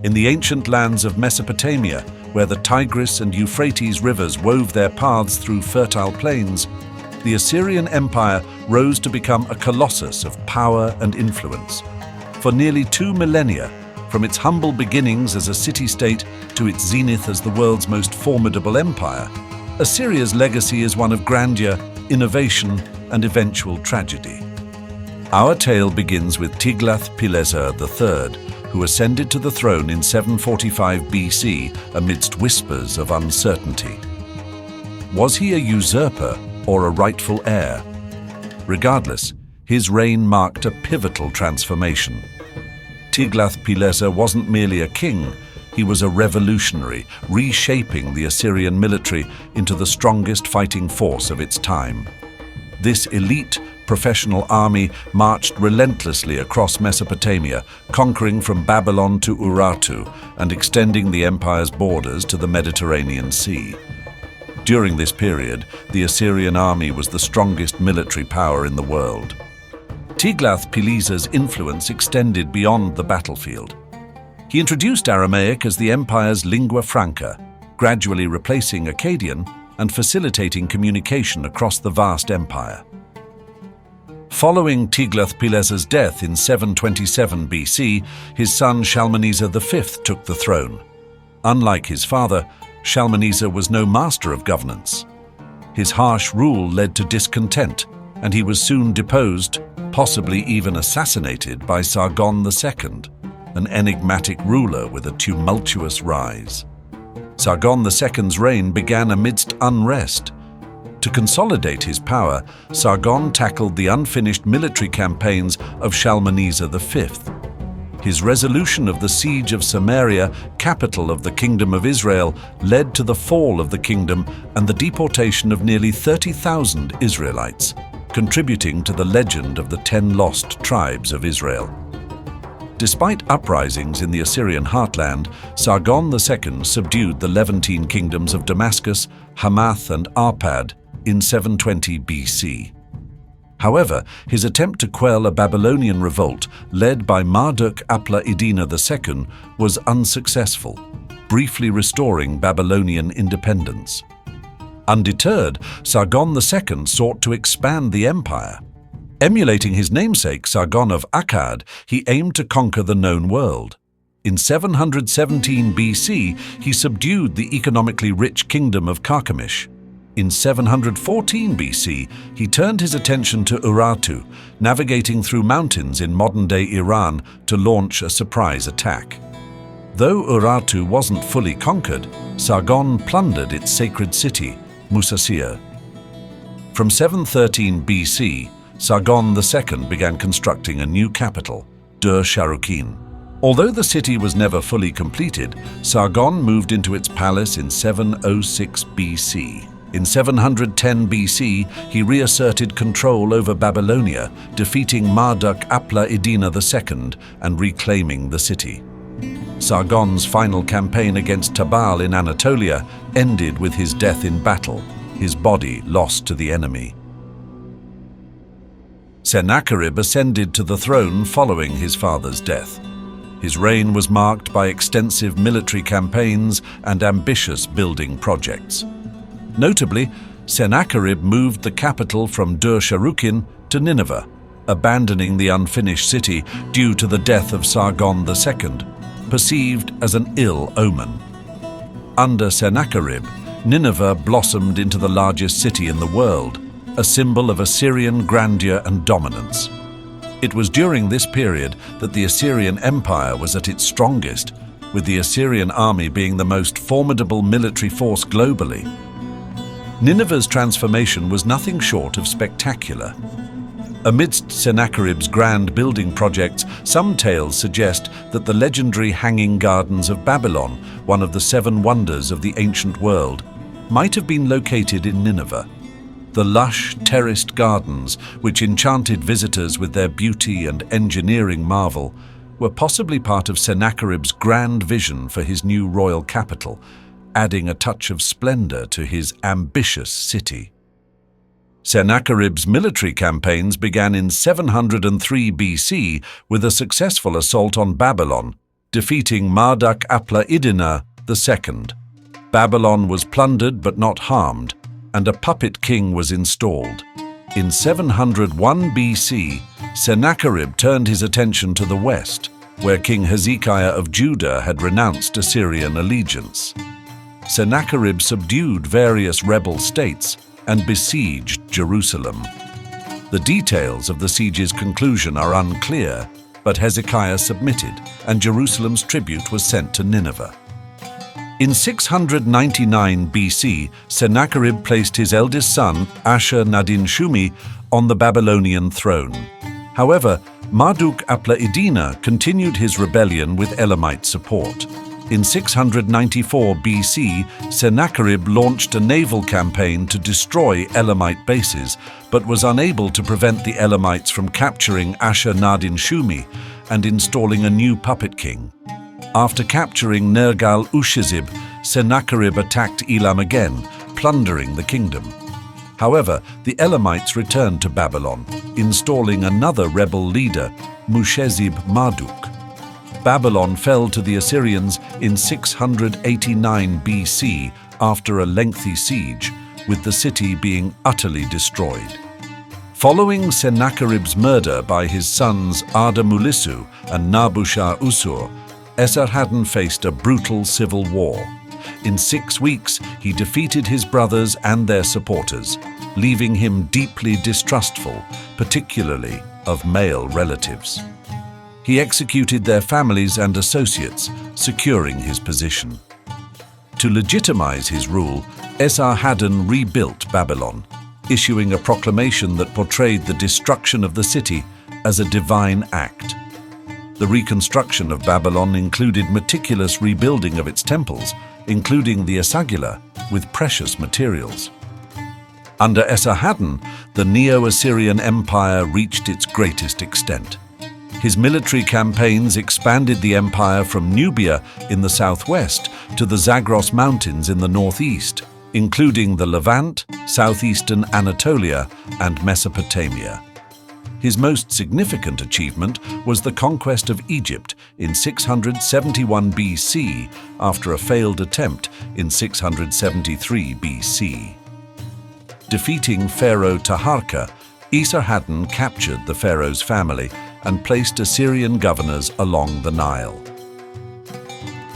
In the ancient lands of Mesopotamia, where the Tigris and Euphrates rivers wove their paths through fertile plains, the Assyrian Empire rose to become a colossus of power and influence. For nearly 2 millennia, from its humble beginnings as a city-state to its zenith as the world's most formidable empire, Assyria's legacy is one of grandeur, innovation, and eventual tragedy. Our tale begins with Tiglath-Pileser III, who ascended to the throne in 745 BC amidst whispers of uncertainty. Was he a usurper or a rightful heir? Regardless, his reign marked a pivotal transformation. Tiglath-Pileser wasn't merely a king, he was a revolutionary, reshaping the Assyrian military into the strongest fighting force of its time. This elite, professional army marched relentlessly across Mesopotamia, conquering from Babylon to Urartu and extending the empire's borders to the Mediterranean Sea. During this period, the Assyrian army was the strongest military power in the world. Tiglath-Pileser's influence extended beyond the battlefield. He introduced Aramaic as the empire's lingua franca, gradually replacing Akkadian and facilitating communication across the vast empire. Following Tiglath-Pileser's death in 727 BC, his son Shalmaneser V took the throne. Unlike his father, Shalmaneser was no master of governance. His harsh rule led to discontent, and he was soon deposed, possibly even assassinated by Sargon II, an enigmatic ruler with a tumultuous rise. Sargon II's reign began amidst unrest. To consolidate his power, Sargon tackled the unfinished military campaigns of Shalmaneser V. His resolution of the siege of Samaria, capital of the Kingdom of Israel, led to the fall of the kingdom and the deportation of nearly 30,000 Israelites, contributing to the legend of the 10 lost tribes of Israel. Despite uprisings in the Assyrian heartland, Sargon II subdued the Levantine kingdoms of Damascus, Hamath, and Arpad in 720 BC. However, his attempt to quell a Babylonian revolt led by Marduk-apla-iddina II was unsuccessful, briefly restoring Babylonian independence. Undeterred, Sargon II sought to expand the empire. Emulating his namesake Sargon of Akkad, he aimed to conquer the known world. In 717 BC, he subdued the economically rich kingdom of Carchemish. In 714 BC, he turned his attention to Urartu, navigating through mountains in modern-day Iran to launch a surprise attack. Though Urartu wasn't fully conquered, Sargon plundered its sacred city, Musasir. From 713 BC, Sargon II began constructing a new capital, Dur-Sharrukin. Although the city was never fully completed, Sargon moved into its palace in 706 BC. In 710 BC, he reasserted control over Babylonia, defeating Marduk-apla-iddina II and reclaiming the city. Sargon's final campaign against Tabal in Anatolia ended with his death in battle, his body lost to the enemy. Sennacherib ascended to the throne following his father's death. His reign was marked by extensive military campaigns and ambitious building projects. Notably, Sennacherib moved the capital from Dur-Sharrukin to Nineveh, abandoning the unfinished city due to the death of Sargon II, perceived as an ill omen. Under Sennacherib, Nineveh blossomed into the largest city in the world, a symbol of Assyrian grandeur and dominance. It was during this period that the Assyrian Empire was at its strongest, with the Assyrian army being the most formidable military force globally. Nineveh's transformation was nothing short of spectacular. Amidst Sennacherib's grand building projects, some tales suggest that the legendary Hanging Gardens of Babylon, one of the 7 wonders of the ancient world, might have been located in Nineveh. The lush, terraced gardens, which enchanted visitors with their beauty and engineering marvel, were possibly part of Sennacherib's grand vision for his new royal capital, adding a touch of splendor to his ambitious city. Sennacherib's military campaigns began in 703 BC with a successful assault on Babylon, defeating Marduk-Apla-Iddina II. Babylon was plundered but not harmed, and a puppet king was installed. In 701 BC, Sennacherib turned his attention to the west, where King Hezekiah of Judah had renounced Assyrian allegiance. Sennacherib subdued various rebel states and besieged Jerusalem. The details of the siege's conclusion are unclear, but Hezekiah submitted, and Jerusalem's tribute was sent to Nineveh. In 699 BC, Sennacherib placed his eldest son, Ashur-nadin-shumi, on the Babylonian throne. However, Marduk-Apla-Iddina continued his rebellion with Elamite support. In 694 BC, Sennacherib launched a naval campaign to destroy Elamite bases, but was unable to prevent the Elamites from capturing Ashur-nadin-shumi and installing a new puppet king. After capturing Nergal-ushezib, Sennacherib attacked Elam again, plundering the kingdom. However, the Elamites returned to Babylon, installing another rebel leader, Mushezib-Marduk. Babylon fell to the Assyrians in 689 BC after a lengthy siege, with the city being utterly destroyed. Following Sennacherib's murder by his sons Ardamulisu and Nabushar-Usur, Esarhaddon faced a brutal civil war. In 6 weeks, he defeated his brothers and their supporters, leaving him deeply distrustful, particularly of male relatives. He executed their families and associates, securing his position. To legitimize his rule, Esarhaddon rebuilt Babylon, issuing a proclamation that portrayed the destruction of the city as a divine act. The reconstruction of Babylon included meticulous rebuilding of its temples, including the Asagila, with precious materials. Under Esarhaddon, the Neo-Assyrian Empire reached its greatest extent. His military campaigns expanded the empire from Nubia in the southwest to the Zagros Mountains in the northeast, including the Levant, southeastern Anatolia, and Mesopotamia. His most significant achievement was the conquest of Egypt in 671 BC after a failed attempt in 673 BC. Defeating Pharaoh Taharka, Esarhaddon captured the pharaoh's family and placed Assyrian governors along the Nile.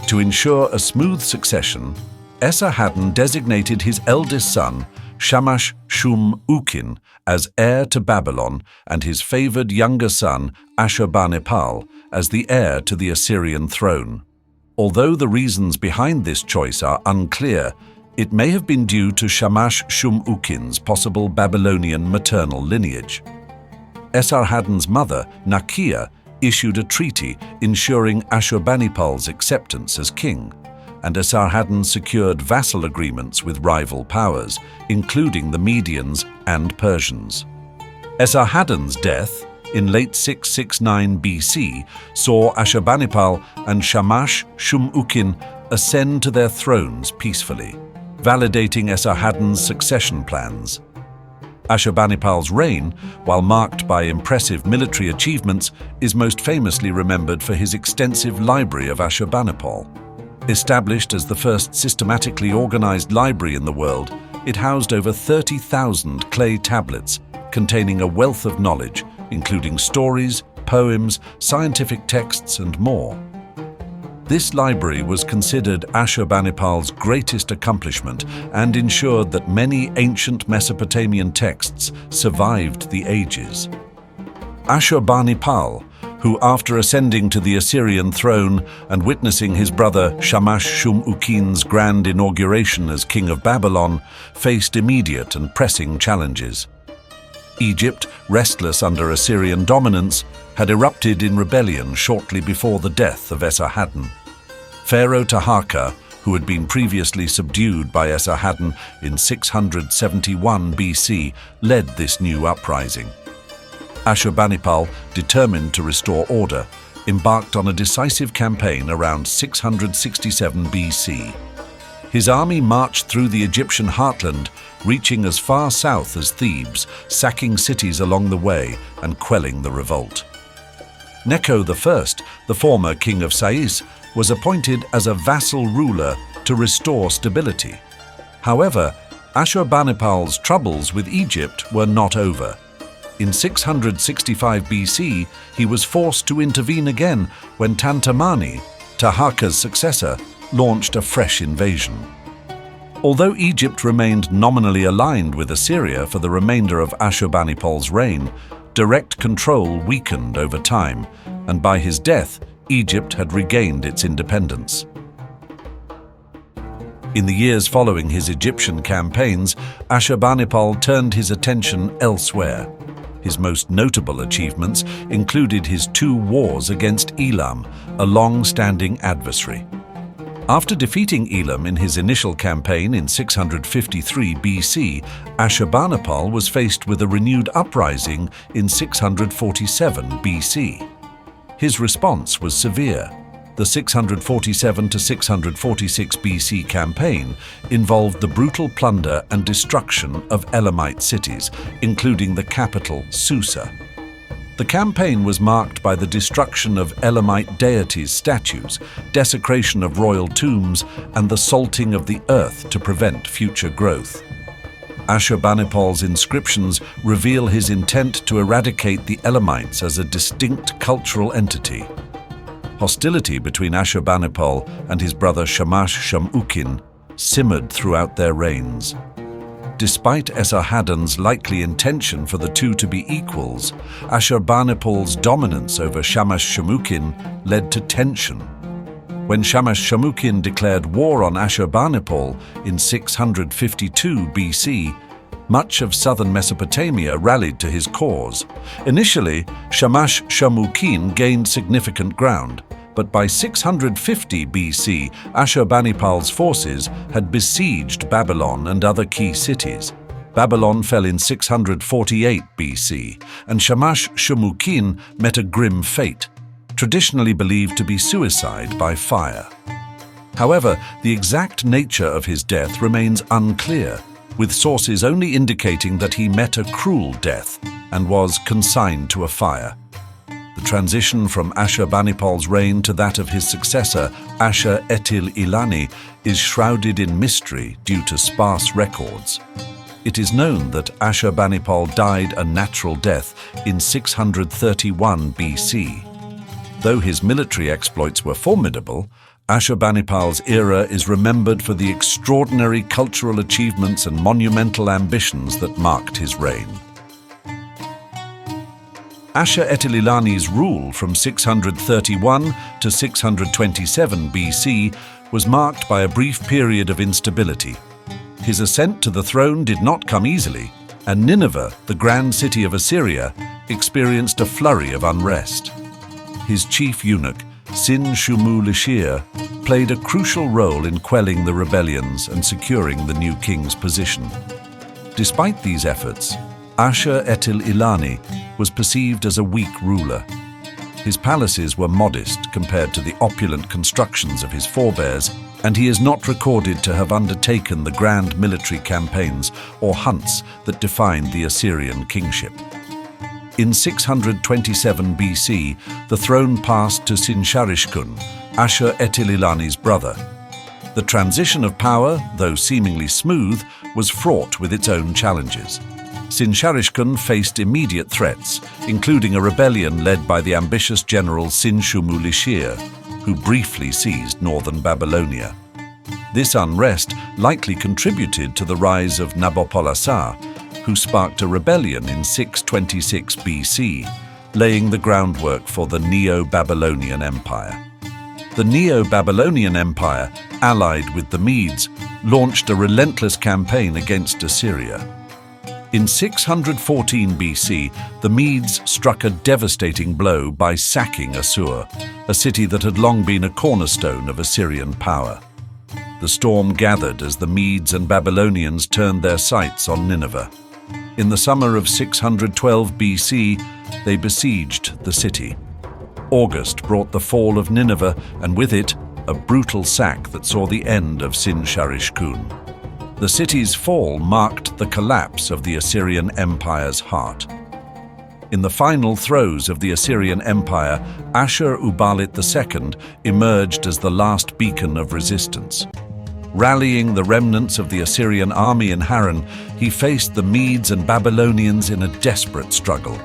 To ensure a smooth succession, Esarhaddon designated his eldest son, Shamash-shum-ukin, as heir to Babylon and his favored younger son, Ashurbanipal, as the heir to the Assyrian throne. Although the reasons behind this choice are unclear, it may have been due to Shamash-shum-ukin's possible Babylonian maternal lineage. Esarhaddon's mother, Nakiah, issued a treaty ensuring Ashurbanipal's acceptance as king, and Esarhaddon secured vassal agreements with rival powers, including the Medians and Persians. Esarhaddon's death, in late 669 BC, saw Ashurbanipal and Shamash-shum-ukin ascend to their thrones peacefully, validating Esarhaddon's succession plans. Ashurbanipal's reign, while marked by impressive military achievements, is most famously remembered for his extensive library of Ashurbanipal. Established as the first systematically organized library in the world, it housed over 30,000 clay tablets containing a wealth of knowledge, including stories, poems, scientific texts, and more. This library was considered Ashurbanipal's greatest accomplishment and ensured that many ancient Mesopotamian texts survived the ages. Ashurbanipal, who after ascending to the Assyrian throne and witnessing his brother Shamash-shum-ukin's grand inauguration as king of Babylon, faced immediate and pressing challenges. Egypt, restless under Assyrian dominance, had erupted in rebellion shortly before the death of Esarhaddon. Pharaoh Taharka, who had been previously subdued by Esarhaddon in 671 BC, led this new uprising. Ashurbanipal, determined to restore order, embarked on a decisive campaign around 667 BC. His army marched through the Egyptian heartland, reaching as far south as Thebes, sacking cities along the way and quelling the revolt. Necho I, the former king of Sais, was appointed as a vassal ruler to restore stability. However, Ashurbanipal's troubles with Egypt were not over. In 665 BC, he was forced to intervene again when Tantamani, Taharka's successor, launched a fresh invasion. Although Egypt remained nominally aligned with Assyria for the remainder of Ashurbanipal's reign, direct control weakened over time, and by his death, Egypt had regained its independence. In the years following his Egyptian campaigns, Ashurbanipal turned his attention elsewhere. His most notable achievements included his 2 wars against Elam, a long-standing adversary. After defeating Elam in his initial campaign in 653 BC, Ashurbanipal was faced with a renewed uprising in 647 BC. His response was severe. The 647 to 646 BC campaign involved the brutal plunder and destruction of Elamite cities, including the capital, Susa. The campaign was marked by the destruction of Elamite deities' statues, desecration of royal tombs, and the salting of the earth to prevent future growth. Ashurbanipal's inscriptions reveal his intent to eradicate the Elamites as a distinct cultural entity. Hostility between Ashurbanipal and his brother Shamash-Shum-ukin simmered throughout their reigns. Despite Esarhaddon's likely intention for the two to be equals, Ashurbanipal's dominance over Shamash-Shum-ukin led to tension. When Shamash-Shum-ukin declared war on Ashurbanipal in 652 BC, much of southern Mesopotamia rallied to his cause. Initially, Shamash-Shum-ukin gained significant ground, but by 650 BC, Ashurbanipal's forces had besieged Babylon and other key cities. Babylon fell in 648 BC, and Shamash-Shum-ukin met a grim fate, traditionally believed to be suicide by fire. However, the exact nature of his death remains unclear, with sources only indicating that he met a cruel death and was consigned to a fire. The transition from Ashurbanipal's reign to that of his successor, Ashur-etil-ilani, is shrouded in mystery due to sparse records. It is known that Ashurbanipal died a natural death in 631 BC. Though his military exploits were formidable, Ashurbanipal's era is remembered for the extraordinary cultural achievements and monumental ambitions that marked his reign. Ashur-etil-ilani's rule from 631 to 627 BC was marked by a brief period of instability. His ascent to the throne did not come easily, and Nineveh, the grand city of Assyria, experienced a flurry of unrest. His chief eunuch, Sin-shumu-lishir, played a crucial role in quelling the rebellions and securing the new king's position. Despite these efforts, Ashur-etil-ilani was perceived as a weak ruler. His palaces were modest compared to the opulent constructions of his forebears, and he is not recorded to have undertaken the grand military campaigns or hunts that defined the Assyrian kingship. In 627 BC, the throne passed to Sin-sharishkun, Ashur-etil-ilani's brother. The transition of power, though seemingly smooth, was fraught with its own challenges. Sin-sharishkun faced immediate threats, including a rebellion led by the ambitious general Sin-shumu-lishir, who briefly seized northern Babylonia. This unrest likely contributed to the rise of Nabopolassar, who sparked a rebellion in 626 BC, laying the groundwork for the Neo-Babylonian Empire. The Neo-Babylonian Empire, allied with the Medes, launched a relentless campaign against Assyria. In 614 BC, the Medes struck a devastating blow by sacking Assur, a city that had long been a cornerstone of Assyrian power. The storm gathered as the Medes and Babylonians turned their sights on Nineveh. In the summer of 612 BC, they besieged the city. August brought the fall of Nineveh, and with it, a brutal sack that saw the end of Sin-sharishkun. The city's fall marked the collapse of the Assyrian Empire's heart. In the final throes of the Assyrian Empire, Ashurbanipal II emerged as the last beacon of resistance. Rallying the remnants of the Assyrian army in Haran, he faced the Medes and Babylonians in a desperate struggle.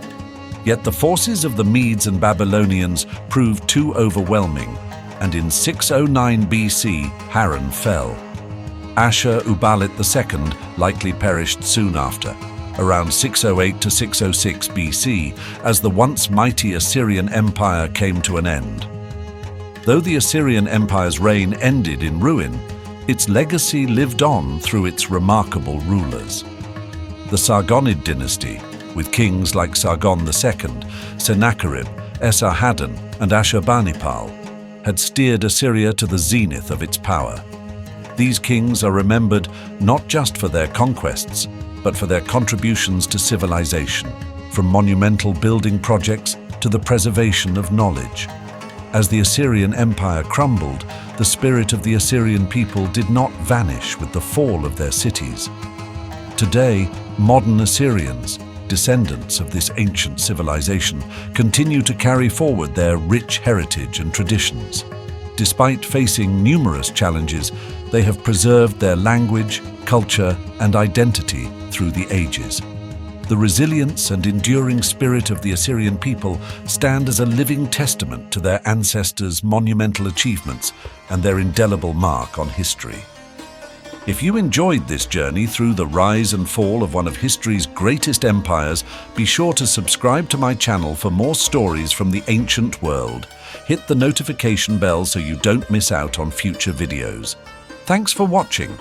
Yet the forces of the Medes and Babylonians proved too overwhelming, and in 609 BC, Haran fell. Ashurbanipal II likely perished soon after, around 608 to 606 BC, as the once mighty Assyrian Empire came to an end. Though the Assyrian Empire's reign ended in ruin, its legacy lived on through its remarkable rulers. The Sargonid dynasty, with kings like Sargon II, Sennacherib, Esarhaddon, and Ashurbanipal, had steered Assyria to the zenith of its power. These kings are remembered not just for their conquests, but for their contributions to civilization, from monumental building projects to the preservation of knowledge. As the Assyrian Empire crumbled, the spirit of the Assyrian people did not vanish with the fall of their cities. Today, modern Assyrians, descendants of this ancient civilization, continue to carry forward their rich heritage and traditions. Despite facing numerous challenges, they have preserved their language, culture, and identity through the ages. The resilience and enduring spirit of the Assyrian people stand as a living testament to their ancestors' monumental achievements and their indelible mark on history. If you enjoyed this journey through the rise and fall of one of history's greatest empires, be sure to subscribe to my channel for more stories from the ancient world. Hit the notification bell so you don't miss out on future videos. Thanks for watching.